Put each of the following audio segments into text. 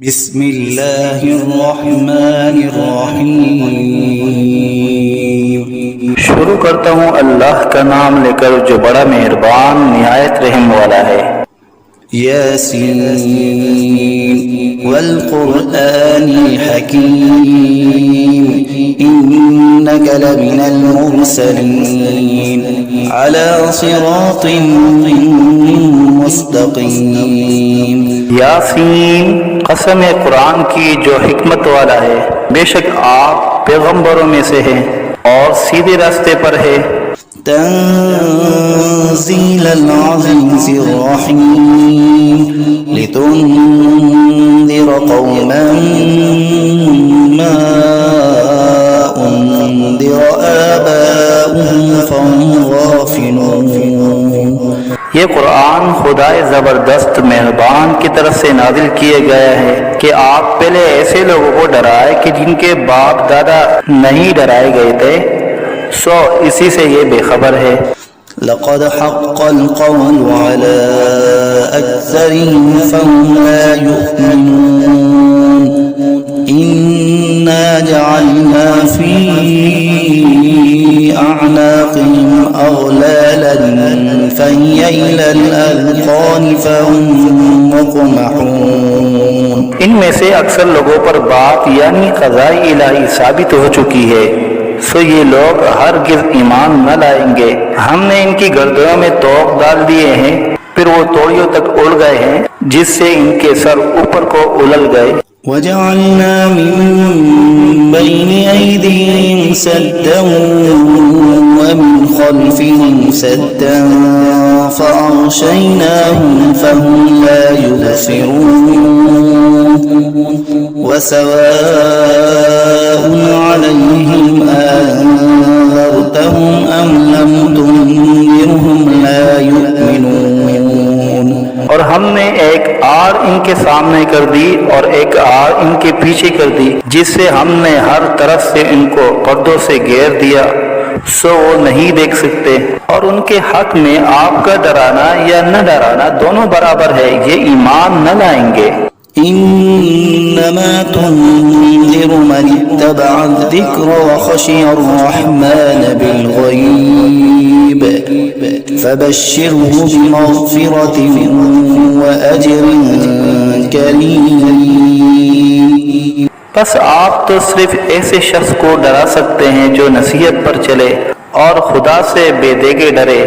बिस्मिल्लाहिर्रहमानिर्रहीम। शुरू करता हूँ अल्लाह का नाम लेकर जो बड़ा मेहरबान निहायत रहम वाला है। यासीन वल क़ुरआनिल हकीम इन्नका लमिनल मुरसलीन अला सिरातिन मुस्तक़ीम। यासीन, कसम है कुरान की जो हिकमत वाला है, बेशक आप पैगंबरों में से हैं और सीधे रास्ते पर है। तंज़ीलल अज़ीज़िर रहीम लितुन्ज़िर क़ौमन मा उन्ज़िर आबाउहुम फ़हुम गाफ़िलून। ये कुरान खुदाए ज़बरदस्त मेहरबान की तरफ से नाजिल किया गया है कि आप पहले ऐसे लोगों को डराए कि जिनके बाप दादा नहीं डराए गए थे, सो इसी से ये बेखबर है। लक़द हक़्क़ल क़ौलु अला अक्सरिहिम फ़हुम ला युमिनून। इन्ना जअलना फ़ी अअनाक़िहिम अग़लालन फ़हिय इलल अज़क़ानि फ़हुम मुक़महून। इनमें से अक्सर लोगों पर बात यानी क़ज़ाए इलाही साबित हो चुकी है, सो ये लोग हरगिज़ ईमान न लाएंगे। हमने इनकी गर्दनों में तोक डाल दिए हैं, फिर वो तोड़ियों तक उड़ गए हैं, जिससे इनके सर ऊपर को उलल गए। वजअलना मिन बैनि ऐदीहिम सद्दन व मिन खल्फिहिम सद्दन फ़अग़शयनाहुम फ़हुम ला युबसिरून। वसवाअन अलैहिम अअन्ज़रतहुम अम लम तुन्ज़िरहुम ला युमिनून। और हमने एक आड़ इनके सामने कर दी और एक आड़ इनके पीछे कर दी, जिससे हमने हर तरफ से इनको पर्दों से घेर दिया, सो वो नहीं देख सकते। और उनके हक में आपका डराना या न डराना दोनों बराबर है, ये ईमान न लाएंगे। इन्नमा तुन्ज़िरु मन इत्तबअ अज़्ज़िक्र व ख़शिय अर्रहमान बिलग़ैब फ़बश्शिरहु बिमग़फ़िरतिन व अज्रिन करीम। बस आप तो सिर्फ ऐसे शख्स को डरा सकते हैं जो नसीहत पर चले और खुदा से बेदेगे डरे,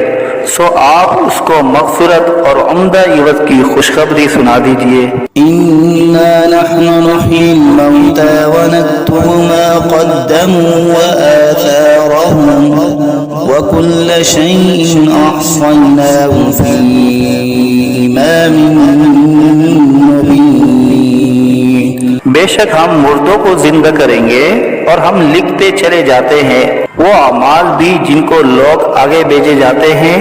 सो आप उसको मग़फ़िरत और उम्दा इवज़ की खुशखबरी सुना दीजिए। इन्ना नहनु नुह्यिल मौता व नक्तुबु मा क़द्दमू व आथारहुम व कुल्ल शैइन अहसयनाहु फ़ी इमामिन मुबीन। बेशक हम मुर्दों को जिंदा करेंगे और हम लिखते चले जाते हैं वो अमाल भी जिनको लोग आगे भेजे जाते हैं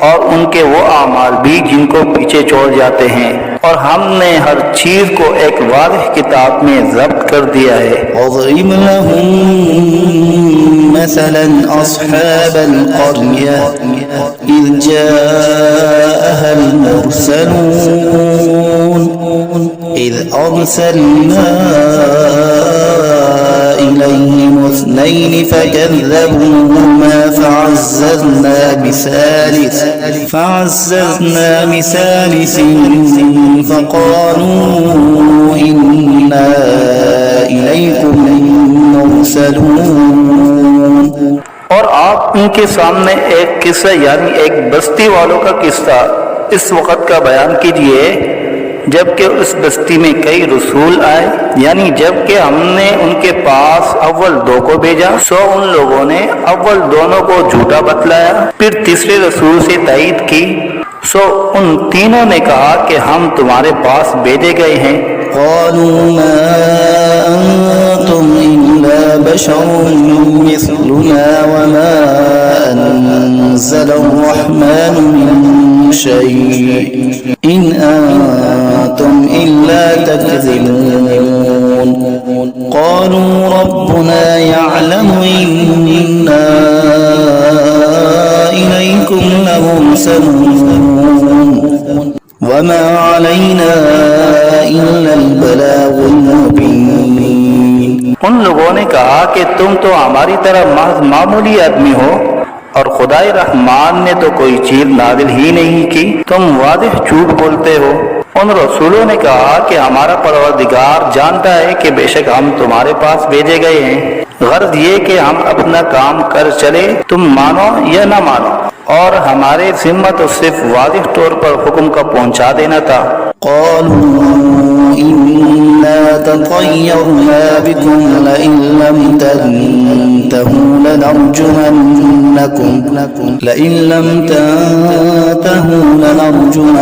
और उनके वो अमाल भी जिनको पीछे छोड़ जाते हैं, और हमने हर चीज को एक वाज़ेह किताब में ज़ब्त कर दिया है। वज़रिब लहुम मसलन अस्हाबल क़र्यह इज़ जाअहल मुरसलून इज़ अरसलना इलैहिम इस्नैन फ़कज़्ज़बूहुमा फ़अज़्ज़ज़ना बिसालिस फ़क़ालू इन्ना इलैकुम मुरसलून। और आप उनके सामने एक किस्सा यानी एक बस्ती वालों का किस्सा इस वक़्त का बयान कीजिए जबकि उस बस्ती में कई रसूल आए, यानी जबकि हमने उनके पास अव्वल दो को भेजा, सो उन लोगों ने अव्वल दोनों को झूठा बतलाया, फिर तीसरे रसूल से तायीद की, सो उन तीनों ने कहा कि हम तुम्हारे पास भेजे गए हैं। क़ालू मा अंतुम इल्ला बशरुन मिस्लुना व मा अनज़लर्रहमानु मिन शै'इन इन अंतुम इल्ला तकज़िबून। क़ालू रब्बुना यअलमु इन्ना इलैकुम लमुरसलून वमा अलैना إلا البلاغ المبين। उन लोगों ने कहा कि तुम तो हमारी तरह महज मामूली आदमी हो और खुदाए रहमान ने तो कोई चीज नाजिल ही नहीं की, तुम वादिह झूठ बोलते हो। उन रसूलों ने कहा कि हमारा परवरदिगार जानता है कि बेशक हम तुम्हारे पास भेजे गए हैं, गर्ज ये कि हम अपना काम कर चले, तुम मानो या न मानो, और हमारे जिम्मा तो सिर्फ वादिह तौर पर हुक्म का पहुंचा देना था। قالوا إنا تطيرنا بكم لئن لم تنتهوا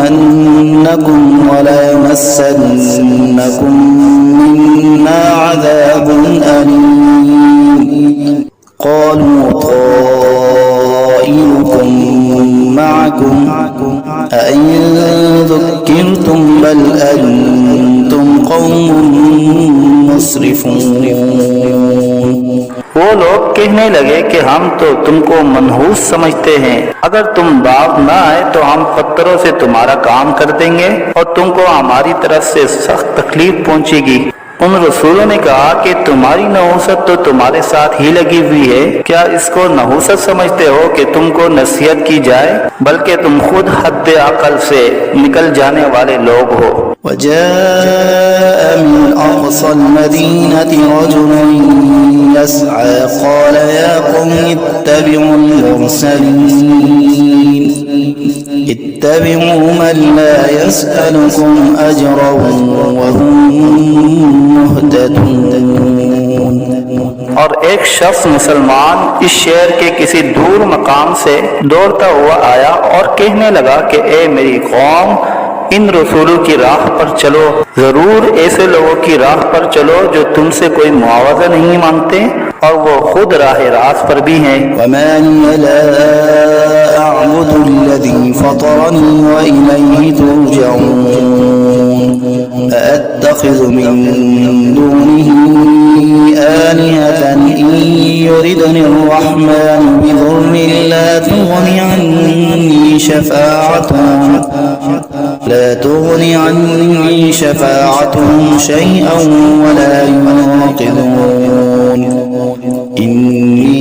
لنرجمنكم وليمسنكم منا عذاب أليم قالوا طائركم معكم أئن ذكرتم بل أنتم قوم مسرفون। वो लोग कहने लगे कि हम तो तुमको मनहूस समझते हैं, अगर तुम बाप न आए तो हम पत्थरों से तुम्हारा काम कर देंगे और तुमको हमारी तरफ से सख्त तकलीफ पहुंचेगी। उन रसूलों ने कहा कि तुम्हारी नहूसत तो तुम्हारे साथ ही लगी हुई है, क्या इसको नहूसत समझते हो कि तुमको नसीहत की जाए, बल्कि तुम खुद हद अकल से निकल जाने वाले लोग हो। وجاء من أقصى المدينة رجل يسعى قال يا قوم اتبعوا المرسلين اتبعوا من لا يسألكم أجرا وهم مهتدون। और एक शख्स मुसलमान इस शहर के किसी दूर मकाम से दौड़ता हुआ आया और कहने लगा कि ए मेरी कौम, इन रसूलों की राह पर चलो, जरूर ऐसे लोगों की राह पर चलो जो तुमसे कोई मुआवजा नहीं मांगते और वो खुद राह रास पर भी हैं। वमा लिया ला अअबुदु अल्लज़ी फ़तरनी व इलैहि तुरजऊन अअत्तख़िज़ु मिन दूनिही आलिहतन इन युरिदनि अर्रहमानु बिदुर्रिन ला तुग़नि अन्नी शफ़ाअतुहुम शैअन वला युनक़िज़ून इन्नी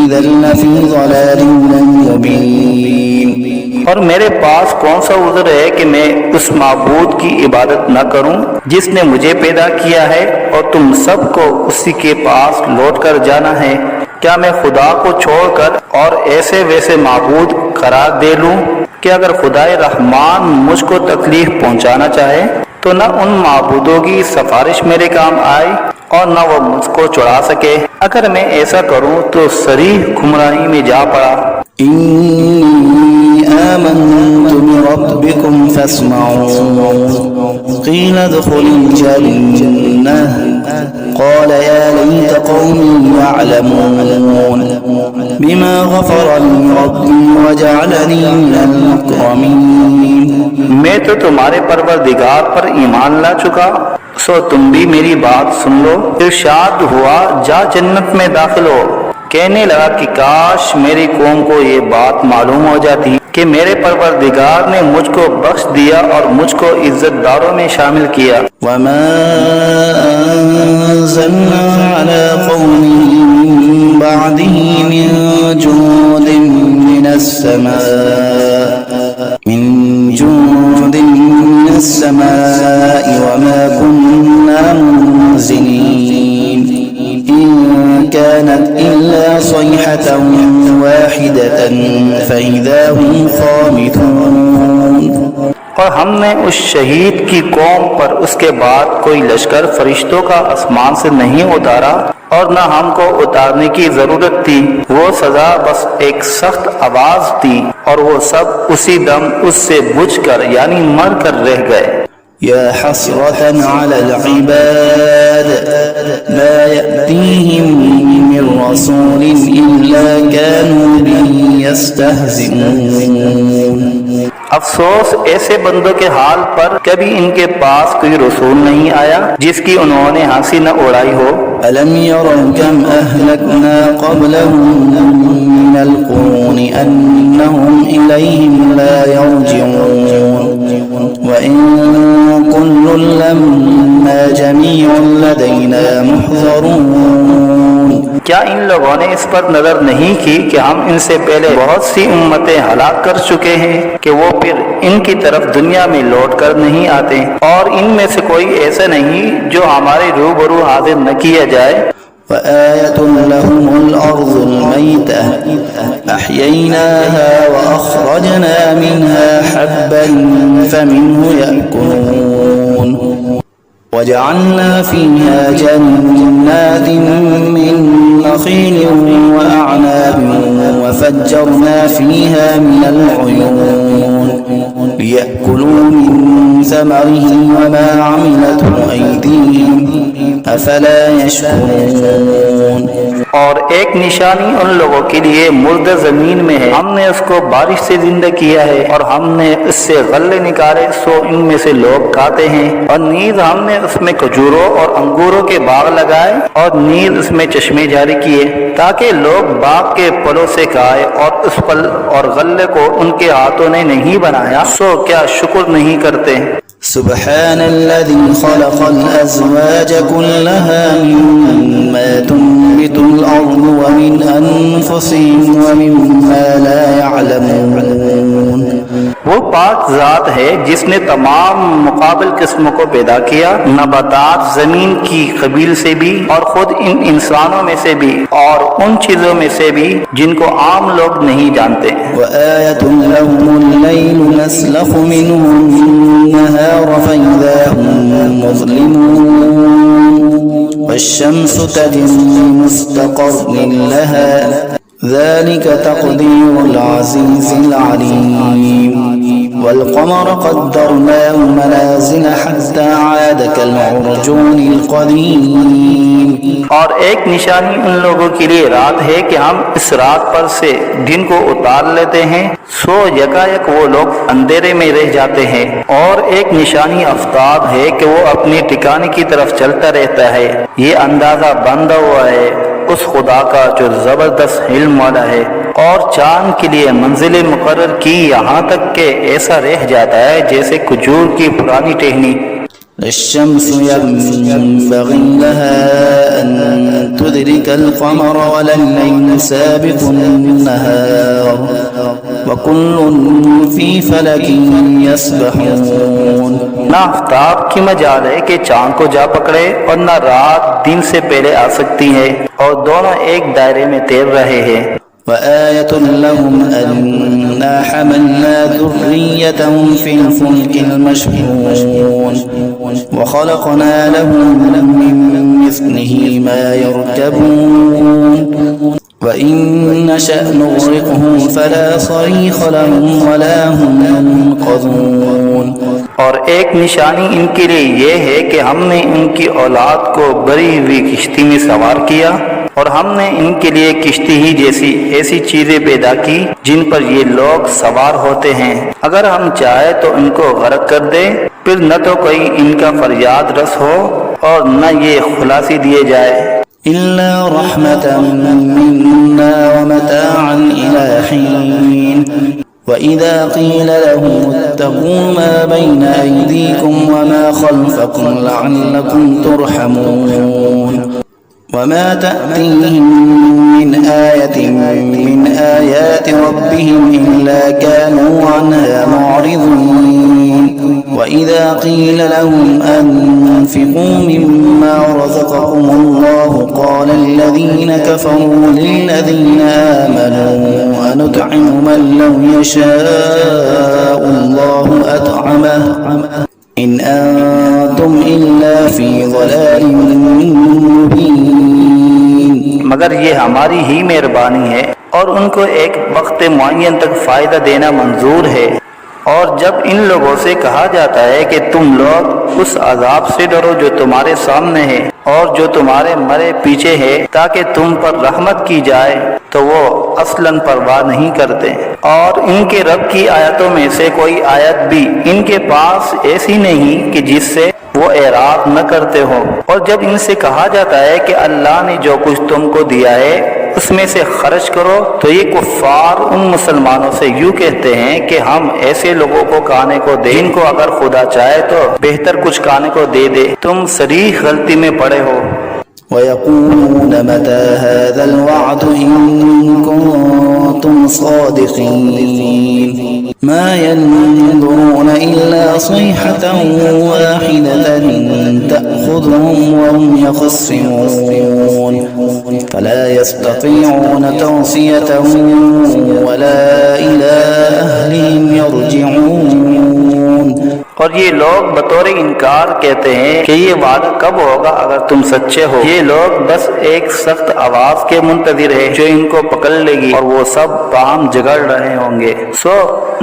इज़न लफ़ी ज़लालिन मुबीन। और मेरे पास कौन सा उज़्र है कि मैं उस माबूद की इबादत न करूं जिसने मुझे पैदा किया है और तुम सबको उसी के पास लौट कर जाना है। क्या मैं खुदा को छोड़कर और ऐसे वैसे माबूद करार दे लूं कि अगर खुदाए रहमान मुझको तकलीफ पहुंचाना चाहे तो न उन माबूदों की सिफारिश मेरे काम आए और न वो मुझको चुरा सके। अगर मैं ऐसा करूं तो सरीह गुमराही में जा पड़ा। इन्नी आमन्तु बिरब्बिकुम फस्मऊन क़ील उद्ख़ुलिल जन्नह क़ाल या लैत क़ौमी यअलमून बिमा ग़फ़र ली रब्बी वजअलनी मिनल मुकरमीन। मैं तो तुम्हारे परवरदिगार पर ईमान ला चुका, सो तुम भी मेरी बात सुन लो। इरशाद हुआ जा जन्नत में दाखिल हो। कहने लगा कि काश मेरी कौम को ये बात मालूम हो जाती कि मेरे परवरदिगार ने मुझको बख्श दिया और मुझको इज्जतदारों में शामिल किया। वमा अंज़लना अला क़ौमिही मिन बअदिही मिन जुनूदिन मिनस समाई वमा कुन्ना मुनज़िलीन इन कानत इल्ला सयहतन वाहिदतन फ़इज़ा हुम ख़ामिदून। और हमने उस शहीद की कौम पर उसके बाद कोई लश्कर फरिश्तों का आसमान से नहीं उतारा और न हमको उतारने की जरूरत थी। वो सजा बस एक सख्त आवाज थी और वो सब उसी दम उससे बुझकर यानी मर कर रह गए। या हसरतन अलल इबाद ला यअतीहिम मिन रसूलिन इल्ला कानू बिही यस्तहज़िऊन। अफसोस ऐसे बंदों के हाल पर, कभी इनके पास कोई रसूल नहीं आया जिसकी उन्होंने हंसी न उड़ाई हो। अलम यरौ कम अहलकना क़ब्लहुम मिनल क़ुरूनि अन्नहुम इलैहिम ला यरजिऊन। وإن كل لما جميع لدينا محضرون। क्या इन लोगों ने इस पर नजर नहीं की कि हम इनसे पहले बहुत सी उम्मतें हलाक कर चुके हैं कि वो फिर इनकी तरफ दुनिया में लौट कर नहीं आते, और इनमें से कोई ऐसा नहीं जो हमारे रूबरू हाजिर न किया जाए। وآية لهم الأرض الميتة أحييناها وأخرجنا منها حبا فمنه يأكلون وجعلنا فيها جنات من نخيل وأعناب وفجرنا فيها من العيون ليأكلوا من ثمره وما عملته أيديهم أفلا يشكرون। और एक निशानी उन लोगों के लिए मुर्दा जमीन में है, हमने उसको बारिश से जिंदा किया है और हमने इससे गल्ले निकाले सो इनमें से लोग खाते हैं, और नीज हमने उसमें खजूरों और अंगूरों के बाग लगाए और नीज उसमें चश्मे जारी किए ताकि लोग बाग के फलों से खाए, और उस फल और गल्ले को उनके हाथों ने नहीं बनाया सो क्या शुक्र नहीं करते। سبحان الذي خلق الأزواج كلها مما تنبت الأرض ومن أنفسهم ومما لا يعلمون। वो पाक जात है जिसने तमाम मुकाबिल किस्मों को पैदा किया, नबातात जमीन की कबील से भी और खुद इन इंसानों में से भी और उन चीजों में से भी जिनको आम लोग नहीं जानते। وآية لهم الليل نسلخ منه النهار فإذا هم مظلمون والشمس تجري لمستقر لها ذلك تقدير العزيز العليم والقمر قدرناه منازل حتى عاد كالعرجون القديم। और एक निशानी उन लोगों के लिए रात है कि हम इस रात पर से दिन को उतार लेते हैं सो यकायक वो लोग अंधेरे में रह जाते हैं, और एक निशानी आफ्ताब है कि वो अपने ठिकाने की तरफ चलता रहता है। ये अंदाजा बंधा हुआ है उस खुदा का जो जबरदस्त इल्म वाला है, और चांद के लिए मंजिलें मुकर्रर की यहाँ तक के ऐसा रह जाता है जैसे खजूर की पुरानी टहनी। الشمس ينبغي لها أن تدرك القمر ولا الليل سابق النهار وكل في فلك يسبحون। ना आफ्ताब की मजाल है कि चांद को जा पकड़े और ना रात दिन से पहले आ सकती है, और दोनों एक दायरे में तैर रहे हैं। وآية لهم أنا حملنا ذريتهم في الفلك المشحون وخلقنا لهم من مثله ما يركبون وإن نشأ نغرقهم فلا صريخ لهم ولا هم ينقذون। और एक निशानी इनके लिए ये है कि हमने इनकी औलाद को बड़ी हुई किश्ती में सवार किया, और हमने इनके लिए किश्ती ही जैसी ऐसी चीजें पैदा की जिन पर ये लोग सवार होते हैं। अगर हम चाहे तो इनको गर्क कर दे, फिर न तो कोई इनका फरियाद रस हो और न ये खुलासी दिए जाए। إلا رحمة منا ومتاعا إلى حين وإذا قيل لهم اتقوا ما بين أيديكم وما خلفكم لعلكم ترحمون وما تأتيهم من آية من آيات ربهم إلا كانوا عنها معرضين وإذا قيل لهم أنفقوا مما رزقكم الله قال الذين كفروا للذين آمنوا أنطعم من لو يشاء الله أطعمه إن أنتم إلا في ضلال مبين। मगर ये हमारी ही मेहरबानी है और उनको एक वक्त मुअय्यन तक फायदा देना मंजूर है। और जब इन लोगों से कहा जाता है कि तुम लोग उस अजाब से डरो जो तुम्हारे सामने है और जो तुम्हारे मरे पीछे है ताकि तुम पर रहमत की जाए, तो वो असलन परवाह नहीं करते। और इनके रब की आयतों में से कोई आयत भी इनके पास ऐसी नहीं कि जिससे वो एराद न करते हो। और जब इनसे कहा जाता है कि अल्लाह ने जो कुछ तुमको दिया है उसमें से खर्च करो, तो ये कुफ्फार उन मुसलमानों से यूं कहते हैं कि हम ऐसे लोगों को खाने को दें जिनको अगर खुदा चाहे तो बेहतर कुछ खाने को दे दे। तुम सरीह गलती में पड़े हो। ويقولون متى هذا الوعد إن كنتم صادقين ما ينظرون إلا صيحة واحدة تأخذهم وهم يخصمون فلا يستطيعون توصية ولا إلى أهلهم يرجعون। और ये लोग बतौर इनकार कहते हैं कि ये वादा कब होगा अगर तुम सच्चे हो। ये लोग बस एक सख्त आवाज के मुंतजिर है जो इनको पकड़ लेगी और वो सब बाहम झगड़ रहे होंगे। सो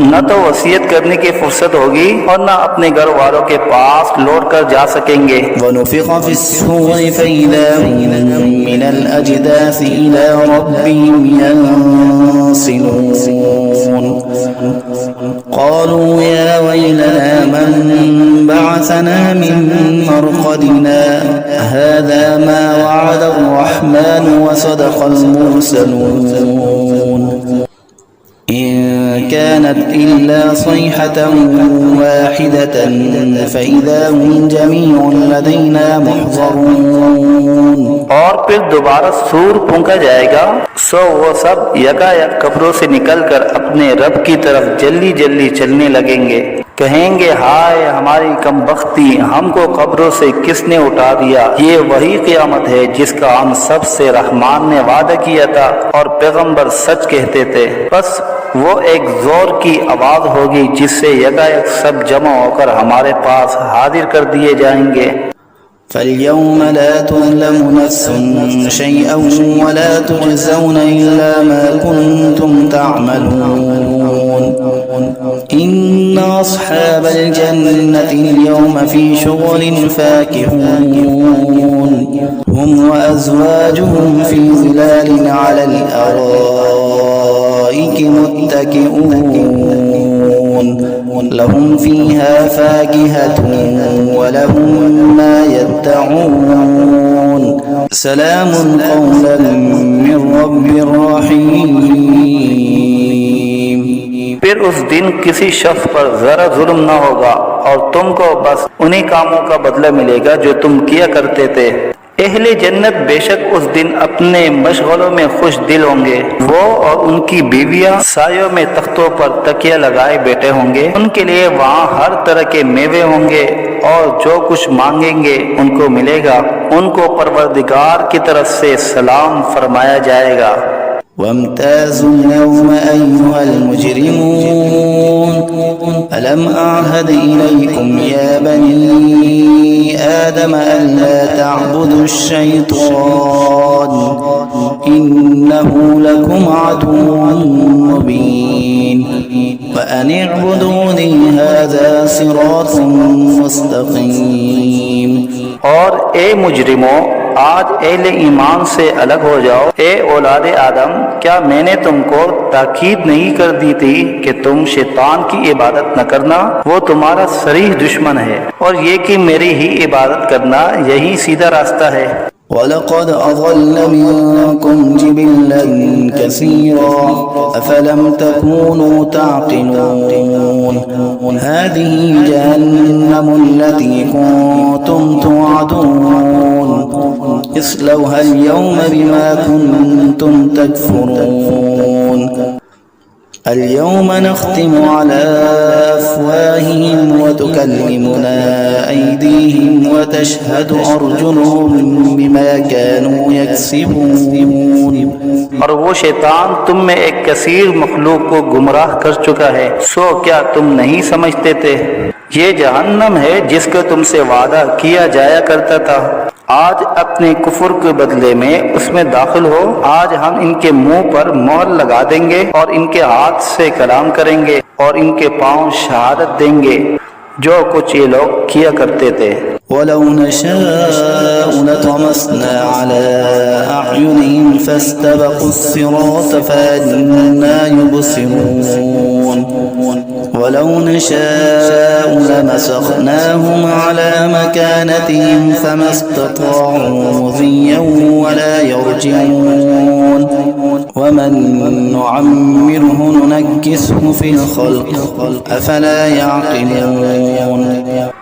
न तो वसीयत करने की फुर्सत होगी और न अपने घर वालों के पास लौट कर जा सकेंगे। ونفخ في الصور فإذا هم من الأجداث إلى ربهم ينسلون قالوا يا ويلنا من بعثنا من مرقدنا هذا ما وعد الرحمن وصدق المرسلون إن كانت إلا صيحة واحدة فإذا هم جميع لدينا محضرون। और फिर दोबारा सूर फूंका जाएगा, सो वो सब यकायक कब्रों से निकलकर अपने रब की तरफ जल्दी जल्दी चलने लगेंगे। कहेंगे हाय हमारी कमबख्ती, हमको कब्रों से किसने उठा दिया। ये वही क़यामत है जिसका हम सब से रहमान ने वादा किया था और पैगंबर सच कहते थे। बस वो एक जोर की आवाज होगी जिससे यकायक सब जमा होकर हमारे पास हाजिर कर दिए जाएंगे। فاليوم لا تظلم نفس شيئا ولا تجزون إلا ما كنتم تعملون إن أصحاب الجنة اليوم في شغل فاكهون هم وأزواجهم في ظلال على الأرائك متكئون لهم فيها فاكهة ولهم ما يدعون سلام قولا من رب رحيم। फिर उस दिन किसी शख्स पर जरा जुल्म न होगा और तुमको बस उन्हीं कामों का बदला मिलेगा जो तुम किया करते थे। अहले जन्नत बेशक उस दिन अपने मशगलों में खुश दिल होंगे। वो और उनकी बीवियां सायों में तख्तों पर तकिया लगाए बैठे होंगे। उनके लिए वहाँ हर तरह के मेवे होंगे और जो कुछ मांगेंगे उनको मिलेगा। उनको परवरदिगार की तरफ से सलाम फरमाया जाएगा। وامتازوا اليوم أيها المجرمون ألم أعهد إليكم يا بني آدم ألا تعبدوا الشيطان إنه لكم عدو مبين وأن اعبدوني هذا صراط مستقيم। और ए मुजरिमों, आज अहले ईमान से अलग हो जाओ। ए औलाद आदम, क्या मैंने तुमको ताकीद नहीं कर दी थी कि तुम शैतान की इबादत न करना। वो तुम्हारा सरीह दुश्मन है और ये कि मेरी ही इबादत करना यही सीधा रास्ता है। ولقد أضل منكم جبلا كثيرا أفلم تكونوا تعقلون هذه جهنم التي كنتم توعدون اصلوها اليوم بما كنتم تكفرون اليوم نختم على أفواههم وتكلمنا أيديهم وتشهد أرجلهم بما كانوا يكسبون। और वो शैतान तुम में एक कसीर मखलूक को गुमराह कर चुका है। सो क्या तुम नहीं समझते थे? ये जहन्नम है जिसका तुमसे वादा किया जाया करता था। आज अपने कुफर के बदले में उसमें दाखिल हो। आज हम इनके मुंह पर मोहर लगा देंगे और इनके हाथ से कलाम करेंगे और इनके पांव शहादत देंगे जो कुछ ये लोग किया करते थे। ولو نشاء لطمسنا على أعينهم فاستبقوا الصراط فأنى يبصرون ولو نشاء لمسخناهم على مكانتهم فما استطاعوا مضيا ولا يرجعون ومن نعمره ننكسه في الخلق أفلا يعقلون।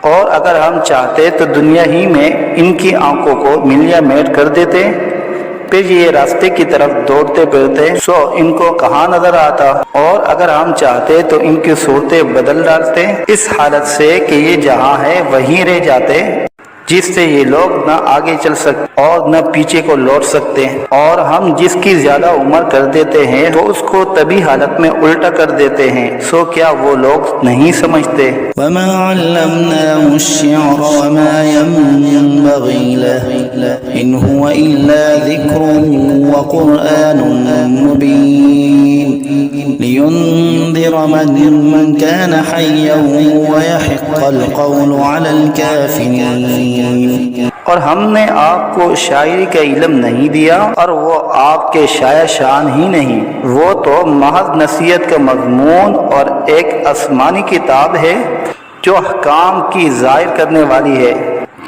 और अगर हम चाहते तो दुनिया ही में इनकी आंखों को मिलिया मेट कर देते, फिर ये रास्ते की तरफ दौड़ते फिरते सो इनको कहाँ नजर आता। और अगर हम चाहते तो इनकी सूरतें बदल डालते इस हालत से कि ये जहाँ है वहीं रह जाते, जिससे ये लोग न आगे चल सकते और न पीछे को लौट सकते। और हम जिसकी ज्यादा उम्र कर देते हैं तो उसको तभी हालत में उल्टा कर देते हैं। सो क्या वो लोग नहीं समझते। वमा अल्लमनाहु अश्शिअर वमा यंबगी लहु इन हुवा इल्ला ज़िक्रुन व क़ुरआनुन मुबीन लियुंज़िर मन कान हय्यन व यहिक़्क़ल क़ौलु अलल काफ़िरीन। और हमने आपको शायरी का इल्म नहीं दिया और वो आपके शाया शान ही नहीं, वो तो महज नसीहत का मज़मून और एक आसमानी किताब है जो अहकाम की ज़ाहिर करने वाली है,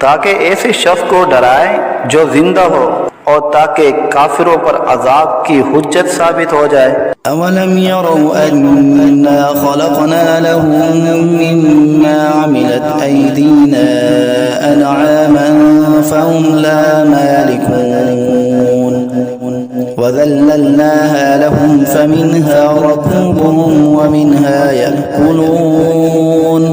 ताकि ऐसे शख्स को डराए जो जिंदा हो और ताकि काफिरों पर अजाब की हुज्जत साबित हो जाए। अवलम यरौ अन्ना खलक़ना लहुम मिम्मा अमिलत ऐदीना अनआमन फहुम ला मालिकून वज़ल्लल्नाहा लहुम फमिन्हा रकूबुहुम वमिन्हा यअकुलून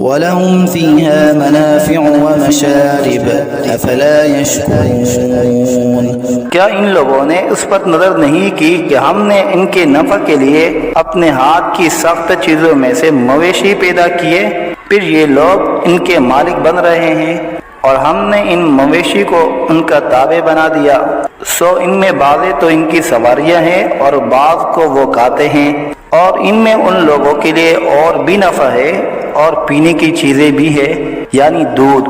वलहुम फ़ीहा मनाफ़िअु वमशारिब अफ़ला यशकुरून। क्या इन लोगों ने उस पर नजर नहीं की कि हमने इनके नफा के लिए अपने हाथ की सख्त चीजों में से मवेशी पैदा किए, फिर ये लोग इनके मालिक बन रहे हैं और हमने इन मवेशी को उनका ताबे बना दिया। सो इनमें बाज़े तो इनकी सवारियां हैं और बाज़ को वो खाते हैं, और इनमें उन लोगों के लिए और भी नफा है और पीने की चीजें भी है, यानी दूध।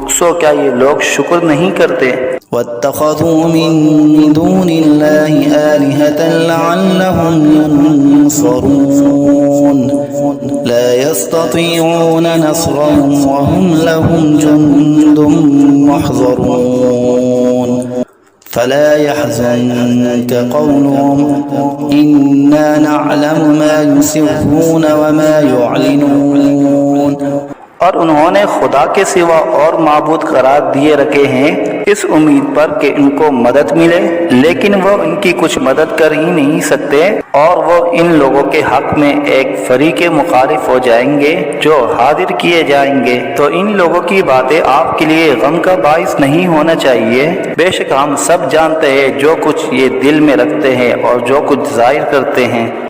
सो क्या ये लोग शुक्र नहीं करते। वत्तख़ज़ू मिन दूनिल्लाहि आलिहतन लअल्लहुम युनसरून ला यस्ततीऊन नस्रहुम वहुम लहुम जुन्दुम मुहज़रून फला यहज़ुनक क़ौलुहुम इन्ना नअलमु मा युसिर्रून वमा युअलिनून। और उन्होंने खुदा के सिवा और माबूद करार दिए रखे हैं इस उम्मीद पर कि इनको मदद मिले, लेकिन वो इनकी कुछ मदद कर ही नहीं सकते और वो इन लोगों के हक में एक फरीके मुखालिफ हो जाएंगे जो हाजिर किए जाएंगे। तो इन लोगों की बातें आपके लिए गम का बाइस नहीं होना चाहिए। बेशक हम सब जानते हैं जो कुछ ये दिल में रखते हैं और जो कुछ जाहिर करते हैं।